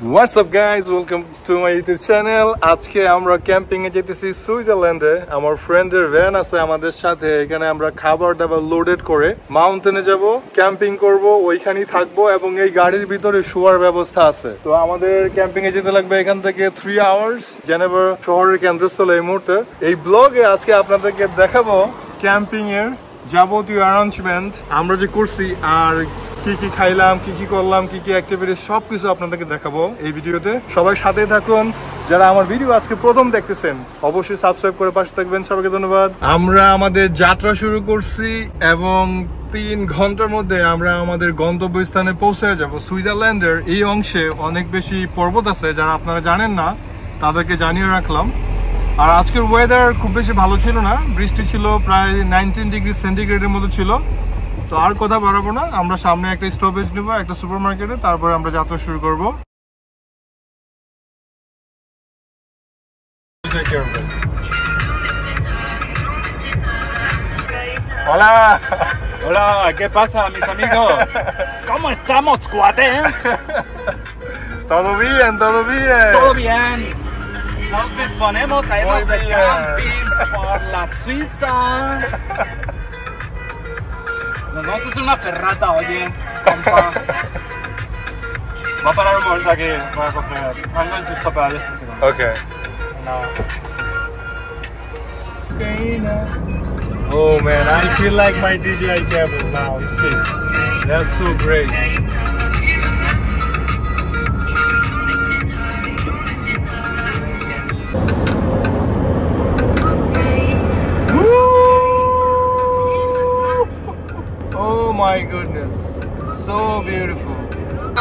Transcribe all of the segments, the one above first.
What's up guys, welcome to my YouTube channel. আজকে আমরা camping এ যেতেছি সুইজারল্যান্ডে। আমার ফ্রেন্ডের ভ্যান আছে আমাদের সাথে। এখানে আমরা খাবার দাবার লোডেড করে মাউন্টেনে যাব, ক্যাম্পিং করব, ওইখানেই থাকবো এবং এই গাড়ির ভিতরে শোয়ার ব্যবস্থা আছে। তো আমাদের ক্যাম্পিং এ যেতে লাগবে এখান থেকে 3 আওয়ার্স জেনেভা শহরের কেন্দ্রস্থলে এই মুহূর্তে। এই ব্লগে আজকে আপনাদেরকে দেখাবো ক্যাম্পিং এর যাবতীয় অ্যারেঞ্জমেন্ট আমরা যে করছি, আর কি কি খাইলাম, কি কি করলাম, কি কি অ্যাক্টিভিটি সবকিছু আপনাদেরকে দেখাবো এই ভিডিওতে। সবাই সাথে থাকুন। যারা আমার ভিডিও আজকে প্রথম দেখতেছেন অবশ্যই সাবস্ক্রাইব করে পাশে থাকবেন। সবাইকে ধন্যবাদ। আমরা আমাদের যাত্রা শুরু করছি এবং 3 ঘন্টার মধ্যে আমরা আমাদের গন্তব্যস্থানে পৌঁছে যাব। সুইজারল্যান্ডের এই অংশে অনেক বেশি পর্বত আছে, যারা আপনারা জানেন না তাদেরকে জানিয়ে রাখলাম। আর আজকের ওয়েদার খুব বেশি ভালো ছিল না, বৃষ্টি ছিল, প্রায় 19 ডিগ্রি সেন্টিগ্রেডের মতো ছিল। তো আর কথা বাড়াবো না, আমরা সামনে একটা স্টপেজ নেবো একটা সুপার মার্কেটে, তারপরে আমরা যাত্রা শুরু করবো। Hola. Hola, ¿qué pasa, mis amigos? ¿Cómo estamos, cuates? Todo bien, todo bien. Todo bien. Nos disponemos a irnos de camping por la Suiza. Nos vamos a hacer una ferrata, oye, compa. Va a parar un momento aquí, voy a coger. I'm going to stop at este segundo. Okay. No. Oh man, I feel like my DJI cable now. It's big. That's so great. Oh my goodness, so beautiful.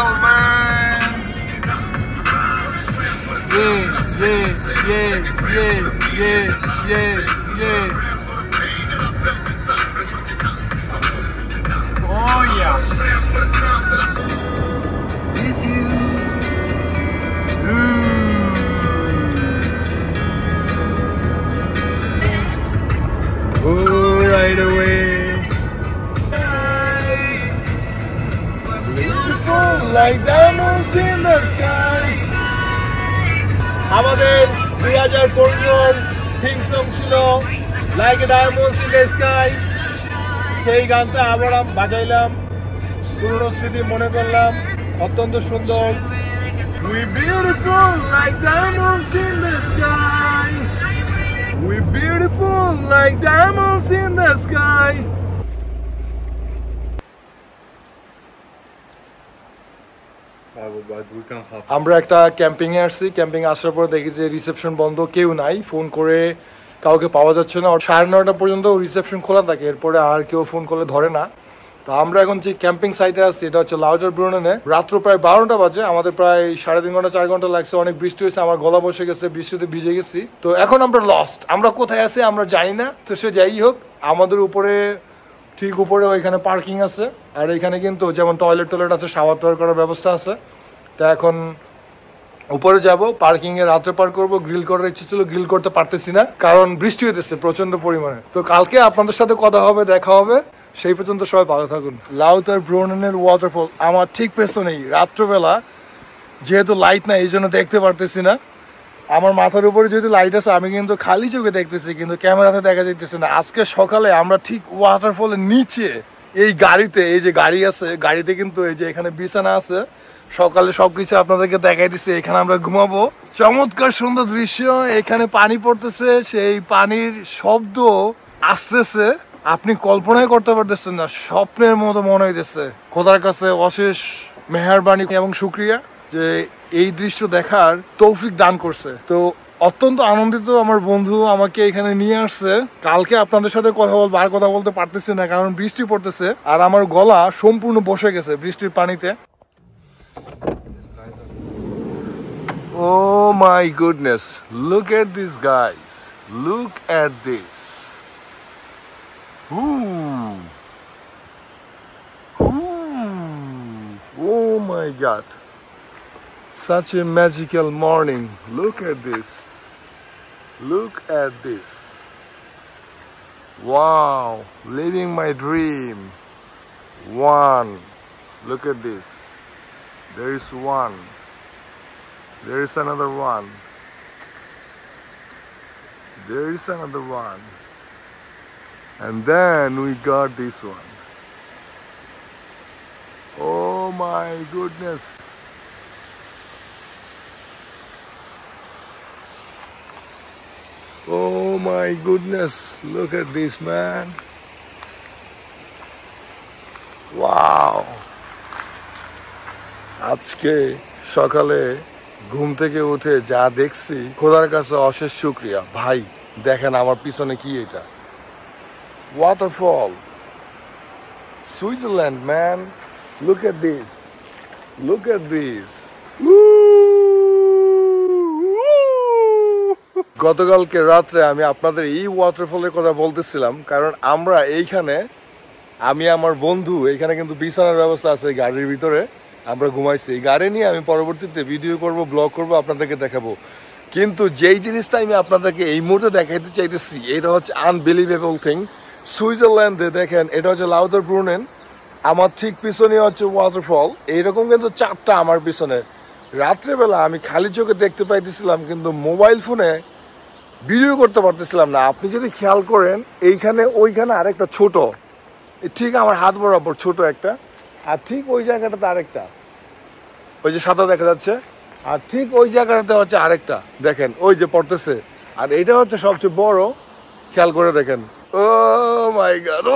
Oh man. Yeah. Oh yeah. Oh, right away. Beautiful like diamonds in the sky. আমাদের 2015 theme song ছিল like diamonds in the sky. সেই গানটা আবার বাজাইলাম, পুরনো স্মৃতি মনে করলাম, অত্যন্ত সুন্দর। We beautiful like diamonds in the sky. We beautiful like diamonds in the sky. আমরা একটা ক্যাম্পিং এ আসছি। ক্যাম্পিং আসার পর দেখি যে রিসেপশন বন্ধ, কেউ নাই, ফোন করে কাউকে পাওয়া যাচ্ছে না। 9:30 পর্যন্ত রিসেপশন খোলা থাকে, এরপরে আর কেউ ফোন করলে ধরে না। তো আমরা এখন যে ক্যাম্পিং সাইটে আছি এটা হচ্ছে লাউটারব্রুনেনে। রাত্র প্রায় 12টা বাজে, আমাদের প্রায় 3.5 ঘন্টা 4 ঘন্টা লাগছে। অনেক বৃষ্টি হয়েছে, আমার গলা বসে গেছে, বৃষ্টিতে ভিজে গেছি। তো এখন আমরা লস্ট, আমরা কোথায় আছি আমরা জানি না। তো সে যাই হোক, আমাদের উপরে ঠিক উপরে ওইখানে পার্কিং আছে, আর এখানে কিন্তু যেমন টয়লেট আছে, শাওয়ার টাওয়ার করার ব্যবস্থা আছে। তা এখন উপরে যাব, পার্কিং এ রাত্রে পার করবো। গ্রিল করার ইচ্ছে ছিল, গ্রিল করতে পারতেছি না কারণ বৃষ্টি হইতেছে প্রচন্ড পরিমাণে। তো কালকে আপনাদের সাথে কথা হবে, দেখা হবে। সেই পর্যন্ত সবাই ভালো থাকুন। লাউটারব্রুনেনের ওয়াটারফল আমার ঠিক পেছনেই। রাত্রবেলা যেহেতু লাইট নাই এই জন্য দেখতে পারতেছি না। আমার মাথার উপরে যেহেতু লাইট আছে আমি কিন্তু খালি চোখে দেখতেছি, কিন্তু ক্যামেরাতে দেখা যাইতেছে না। আজকে সকালে আমরা ঠিক ওয়াটারফলের নিচে এই গাড়িতে, এই যে গাড়ি আছে, গাড়িতে কিন্তু এই যে এখানে বিছানা আছে, সকালে সবকিছু আপনাদেরকে দেখাই দিচ্ছে। এখানে আমরা ঘুমাবো। চমৎকার সুন্দর দৃশ্য, এখানে পানি পড়তেছে, সেই পানির শব্দ আসতেছে, আপনি কল্পনাই করতে পারতেছেন না, স্বপ্নের মতো মনে হইতেছে। খোদার কাছে অশেষ মেহেরবানি এবং শুকরিয়া যে এই দৃশ্য দেখার তৌফিক দান করছে। তো অত্যন্ত আনন্দিত, আমার বন্ধু আমাকে এখানে নিয়ে আসছে। কালকে আপনাদের সাথে কথা বলবো, আর কথা বলতে পারতেছি না কারণ বৃষ্টি পড়তেছে, আর আমার গলা সম্পূর্ণ বসে গেছে বৃষ্টির পানিতে। Oh my goodness, look at these guys, look at this. Ooh. Oh my god, such a magical morning. Look at this, look at this. Wow, living my dream. One. Look at this. There is one. There is another one. There is another one. And then we got this one. Oh my goodness. Oh my goodness. Look at this, man. Wow. আজকে সকালে ঘুম থেকে উঠে যা দেখছি খোদার কাছে অশেষ শুকরিয়া ভাই দেখেন আমার পিছনে কি এটা waterfall Switzerland man look at this গতকালকে রাত্রে আমি আপনাদের এই ওয়াটারফলের কথা বলতেছিলাম কারণ আমরা এইখানে আমি আমার বন্ধু এইখানে কিন্তু বিছানার ব্যবস্থা আছে গাড়ির ভিতরে আমরা ঘুমাইছি এই গাড়ি নিয়ে আমি পরবর্তীতে ভিডিও করব ব্লগ করব আপনাদেরকে দেখাবো কিন্তু যেই জিনিসটা আমি আপনাদেরকে এই মুহূর্তে দেখাইতে চাইতেছি এটা হচ্ছে আনবিলিভেবল থিং সুইজারল্যান্ডে দেখেন এটা হচ্ছে লাউদারব্রুনেন আমার ঠিক পিছনে হচ্ছে ওয়াটারফল এইরকম কিন্তু 4টা আমার পিছনে রাত্রেবেলা আমি খালি চোখে দেখতে পাইতেছিলাম কিন্তু মোবাইল ফোনে ভিডিও করতে পারতেছিলাম না আপনি যদি খেয়াল করেন এইখানে ওইখানে আরেকটা ছোট ঠিক আমার হাত বরাবর ছোট একটা আর ঠিক ওই জায়গাটাতে আরেকটা ওই যে সাদা দেখা যাচ্ছে আর ঠিক ওই জায়গাটাতে হচ্ছে আরেকটা দেখেন ওই যে পড়তেছে আর এইটা হচ্ছে সবচেয়ে বড় খেয়াল করে দেখেন ও মাই গড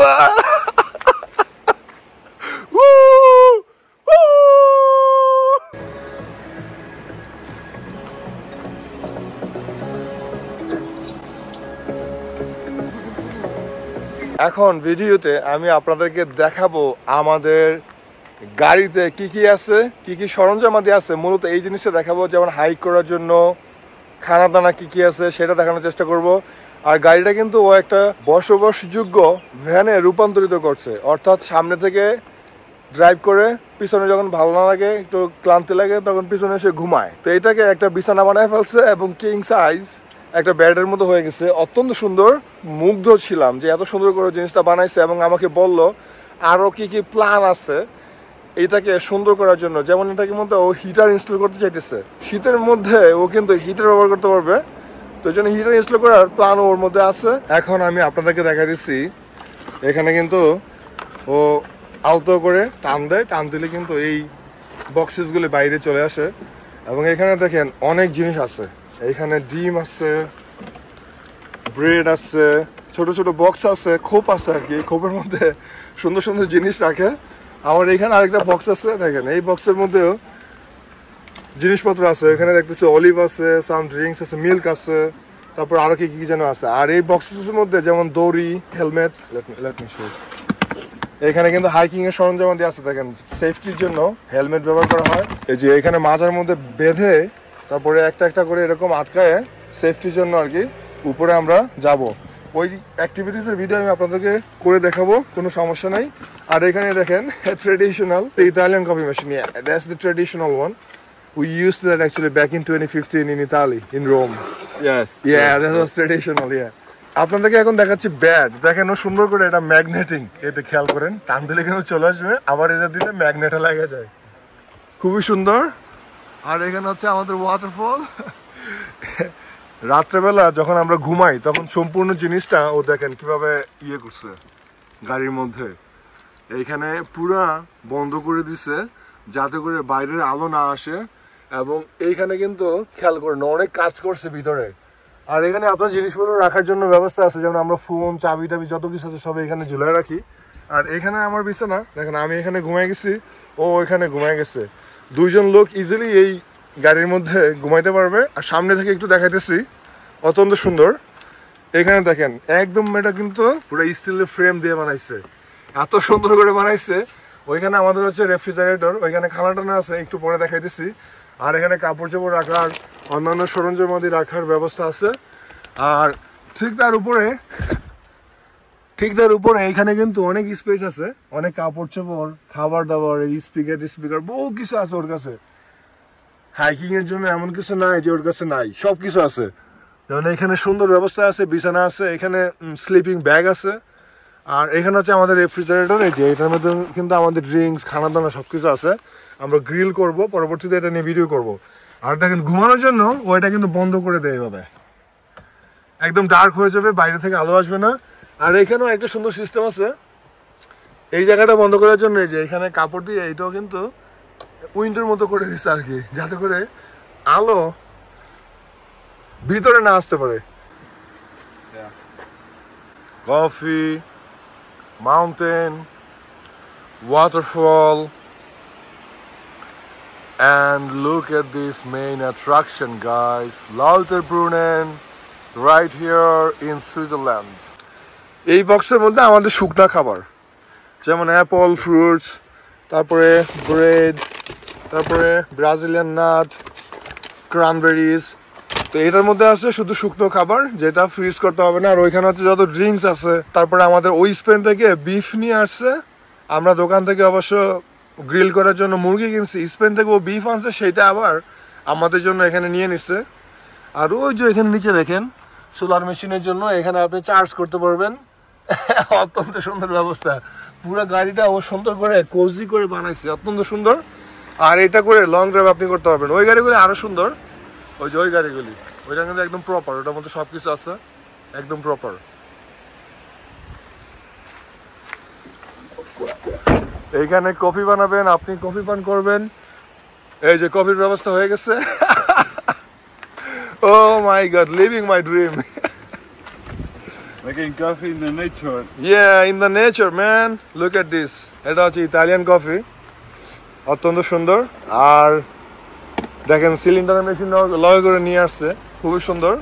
এখন ভিডিওতে আমি আপনাদেরকে দেখাবো আমাদের গাড়িতে কি কি আছে কি কি সরঞ্জামাদি আছে মূলত এই জিনিসটা দেখাবো যেমন হাইক করার জন্য খানা দানা কি কি আছে সেটা দেখানোর চেষ্টা করব আর গাড়িটা কিন্তু ও একটা বসবাসযোগ্য ভ্যানে রূপান্তরিত করছে অর্থাৎ সামনে থেকে ড্রাইভ করে পিছনে যখন ভালো না লাগে একটু ক্লান্তি লাগে তখন পিছনে এসে ঘুমায় তো এটাকে একটা বিছানা বানায় ফেলছে এবং কিং সাইজ একটা ব্যাডের মতো হয়ে গেছে অত্যন্ত সুন্দর মুগ্ধ ছিলাম যে এত সুন্দর করে জিনিসটা বানাইছে এবং আমাকে বলল আরো কি কি প্ল্যান আছে এটাকে সুন্দর করার জন্য যেমন এটাকে মধ্যে ও হিটার ইনস্টল করতে চাইতেছে শীতের মধ্যে ও কিন্তু হিটার ব্যবহার করতে পারবে তো এই জন্য হিটার ইনস্টল করার প্ল্যান ওর মধ্যে আছে এখন আমি আপনাদেরকে দেখা দিচ্ছি এখানে কিন্তু ও আলতো করে টান দিলে কিন্তু এই বক্সেসগুলি বাইরে চলে আসে এবং এখানে দেখেন অনেক জিনিস আছে এখানে ডিম আছে ব্রেড আছে ছোট ছোট বক্স আছে খোপ আছে আর কি খোপের মধ্যে সুন্দর সুন্দর জিনিস রাখে আমার এখানে আরেকটা বক্স আছে দেখেন এই বক্সের মধ্যেও জিনিসপত্র আছে এখানে দেখতেছি অলিভ আছে সাম ড্রিঙ্কস আছে মিল্ক আছে তারপর আরো কি কি যেন আছে আর এই বক্সের মধ্যে যেমন দড়ি হেলমেট এখানে কিন্তু হাইকিং এর সরঞ্জাম দিয়ে আছে দেখেন সেফটির জন্য হেলমেট ব্যবহার করা হয় এই যে এখানে মাজার মধ্যে বেঁধে তারপরে একটা একটা করে এরকম আটকায় সেফটির জন্য আর কি উপরে আমরা যাব ওই অ্যাক্টিভিটিসের ভিডিও আমি আপনাদেরকে করে দেখাবো কোনো সমস্যা নাই আর এখানে দেখেন traditional Italian coffee machine that's the traditional one we used that actually back in 2015 in Italy in Rome Yes. Yeah, that was traditional, yeah. আপনাদেরকে এখন দেখাচ্ছি ব্যাড দেখেন ও সুন্দর করে এটা ম্যাগনেটিং এতে খেয়াল করেন টান দিলে কিন্তু চলে আসবে আবার এটা দিলে ম্যাগনেটে লাগে যায় খুবই সুন্দর আর এখানে হচ্ছে আমাদের ওয়াটারফল রাত্রেবেলা যখন আমরা ঘুমাই তখন সম্পূর্ণ জিনিসটা ও দেখেন কিভাবে ইয়ে করছে গাড়ির মধ্যে এইখানে পুরা বন্ধ করে দিছে যাতে করে বাইরের আলো না আসে এবং এইখানে কিন্তু খেয়াল করেন অনেক কাজ করছে ভিতরে আর এখানে আপনার জিনিসপত্র রাখার জন্য ব্যবস্থা আছে যেমন আমরা ফোন চাবি টাবি যত কিছু আছে সব এখানে ঝুলাই রাখি আর এখানে আমার বিছানা দেখেন আমি এখানে ঘুমাই গেছি ও এখানে ঘুমাই গেছে দুইজন লোক ইজিলি এই গাড়ির মধ্যে ঘুমাইতে পারবে আর সামনে থেকে একটু দেখাইতেছি অত্যন্ত সুন্দর এখানে দেখেন একদম এটা কিন্তু পুরো স্টিলের ফ্রেম দিয়ে বানাইছে এত সুন্দর করে বানাইছে ওইখানে আমাদের হচ্ছে রেফ্রিজারেটর ওইখানে খানা টানা আছে একটু পরে দেখাইতেছি আর এখানে কাপড় চোপড় রাখার অন্যান্য সরঞ্জামাদি রাখার ব্যবস্থা আছে আর ঠিক তার উপরে এখানে কিন্তু অনেক স্পেস আছে অনেক কাপড় চোপড় খাবার দাবার স্পিকার বহু কিছু আছে ওর কাছে হাইকিং এর জন্য এমন কিছু নাই যে ওর কাছে নাই সবকিছু আছে যেমন এখানে সুন্দর ব্যবস্থা আছে বিছানা আছে এখানে স্লিপিং ব্যাগ আছে আর এখানে হচ্ছে আমাদের রেফ্রিজারেটর এই যে এটার মধ্যে কিন্তু আমাদের ড্রিঙ্কস খানা দানা সবকিছু আছে আমরা গ্রিল করব পরবর্তীতে এটা নিয়ে ভিডিও করব আর দেখেন ঘুমানোর জন্য ওইটা কিন্তু বন্ধ করে দেয় এভাবে, একদম ডার্ক হয়ে যাবে, বাইরে থেকে আলো আসবে না। আর এখানেও একটা সুন্দর সিস্টেম আছে, এই জায়গাটা বন্ধ করার জন্য এই যে এখানে কাপড় দিয়ে এইটাও কিন্তু উইন্ডোর মতো করে দিচ্ছে আর কি, যাতে করে আলো ভিতরে না আসতে পারে। Coffee, mountain, waterfall, and look at this main attraction, guys. Lauterbrunnen, right here in Switzerland. এই বক্সের মধ্যে আমাদের শুকনা খাবার, যেমন অ্যাপল, ফ্রুটস, তারপরে ব্রেড, তারপরে ব্রাজিলিয়ান নাট, ক্রানবেরিজ। তো এটার মধ্যে আছে শুধু শুকনো খাবার, যেটা ফ্রিজ করতে হবে না। আর ওইখানে হচ্ছে যত ড্রিঙ্কস আছে। তারপরে আমাদের ওই স্পেন থেকে বিফ নিয়ে আসছে, আমরা দোকান থেকে অবশ্য গ্রিল করার জন্য মুরগি কিনছি, স্পেন থেকে ও বিফ আনছে, সেটা আবার আমাদের জন্য এখানে নিয়ে নিচ্ছে। আর ওই যে এখানে নিচে দেখেন সোলার মেশিনের জন্য, এখানে আপনি চার্জ করতে পারবেন। অত্যন্ত সুন্দর ব্যবস্থা, পুরো গাড়িটা ও সুন্দর করে কোজি করে বানাইছে, অত্যন্ত সুন্দর। আর এটা করে লং ড্রাইভ আপনি করতে পারবেন। ওই গাড়িগুলি আরো সুন্দর, ওই যে ওই গাড়িগুলি, ওইটা কিন্তু একদম প্রপার, ওটার মধ্যে সবকিছু আছে একদম প্রপার। এইখানে কফি বানাবেন, আপনি কফি পান করবেন, এই যে কফির ব্যবস্থা হয়ে গেছে। Oh my god, living my dream. Making coffee in the nature. Yeah, in the nature, man. Look at this. এটা হচ্ছে ইতালিয়ান কফি, অত্যন্ত সুন্দর। আর দেখেন সিলিন্ডার মেশিন লয় করে নিয়ে আসছে, খুবই সুন্দর।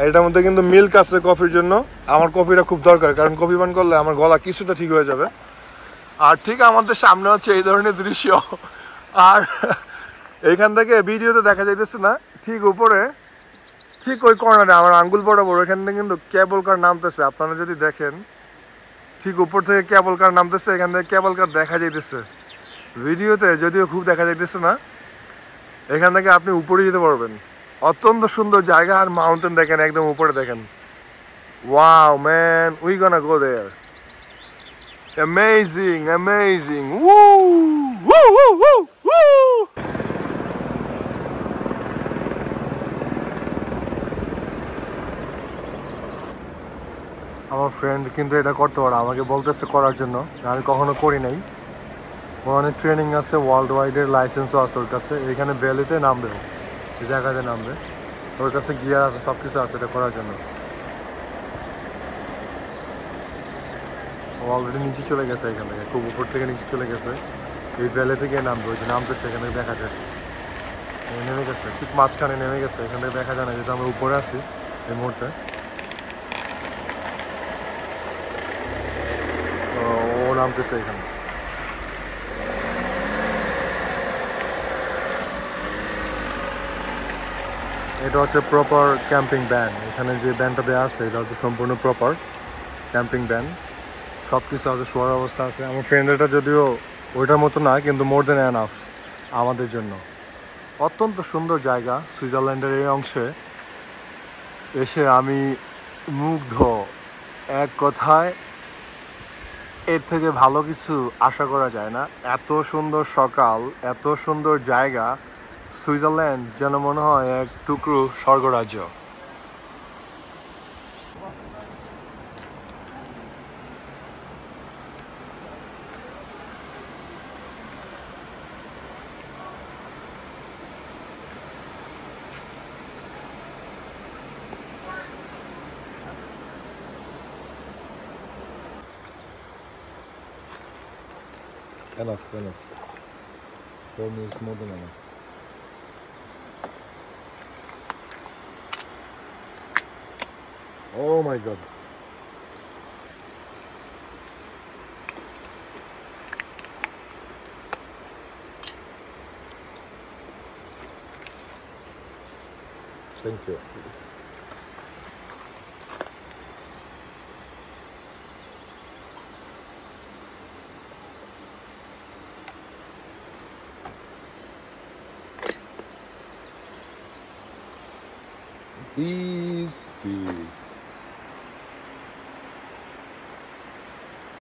এটার মধ্যে কিন্তু মিল্ক আছে কফির জন্য। আমার কফিটা খুব দরকার, কারণ কফি পান করলে আমার গলা কিছুটা ঠিক হয়ে যাবে। আর ঠিক আমাদের সামনে হচ্ছে এই ধরনের দৃশ্য। আর এইখান থেকে ভিডিওতে দেখা যাইতেছে না, ঠিক উপরে, ঠিক ওই কর্নারে আমার আঙ্গুল বরাবর এখান থেকে কিন্তু কেবল কার নামতেছে। আপনারা যদি দেখেন, ঠিক উপর থেকে কেবল কার নামতেছে, এখান থেকে কেবল কার দেখা যাইতেছে। ভিডিওতে যদিও খুব দেখা যাইতেছে না, এখান থেকে আপনি উপরে যেতে পারবেন। অত্যন্ত সুন্দর জায়গা। আর মাউন্টেন দেখেন একদম উপরে দেখেন। Wow man, we gonna go there. Amazing, amazing. উউ উউ উউ উউ। আমার ফ্রেন্ড কিন্তু এটা করতে পারে, আমাকে বলতেছে করার জন্য, আমি কখনো করি নাই। ওর অনেক ট্রেনিং আছে, ওয়ার্ল্ড ওয়াইডের লাইসেন্সও আছে ওর কাছে। এখানে ভ্যালিতে নামবে, এই জায়গাতে নামবে, ওর কাছে গিয়ার আছে, সব কিছু আছে এটা করার জন্য। ও অলরেডি নিচে চলে গেছে, এখান থেকে খুব উপর থেকে নিচে চলে গেছে। এই ভ্যালি থেকে নামবে, ওই যে নামতেছে, এখান থেকে দেখা যায় নেমে গেছে, ঠিক মাঝখানে নেমে গেছে। এখান থেকে দেখা যায় না, যেহেতু আমরা উপরে আছি এই মুহূর্তে। ও নামতেছে এখানে। এটা হচ্ছে প্রপার ক্যাম্পিং ব্যান। এখানে যে ব্যানটা দেওয়া আছে এটা হচ্ছে সম্পূর্ণ প্রপার ক্যাম্পিং ব্যান, সব কিছু আছে, শোয়ার অবস্থা আছে। আমার ফ্রেন্ডেরটা যদিও ওইটার মতো না, কিন্তু মোর দেন এনাফ আমাদের জন্য। অত্যন্ত সুন্দর জায়গা সুইজারল্যান্ডের এই অংশে এসে আমি মুগ্ধ। এক কথায় এর থেকে ভালো কিছু আশা করা যায় না। এত সুন্দর সকাল, এত সুন্দর জায়গা, সুইজারল্যান্ড যেন মনে হয় এক টুকরো স্বর্গরাজ্য। Enough, enough. 4 minutes more than enough. Oh my god. Thank you. These.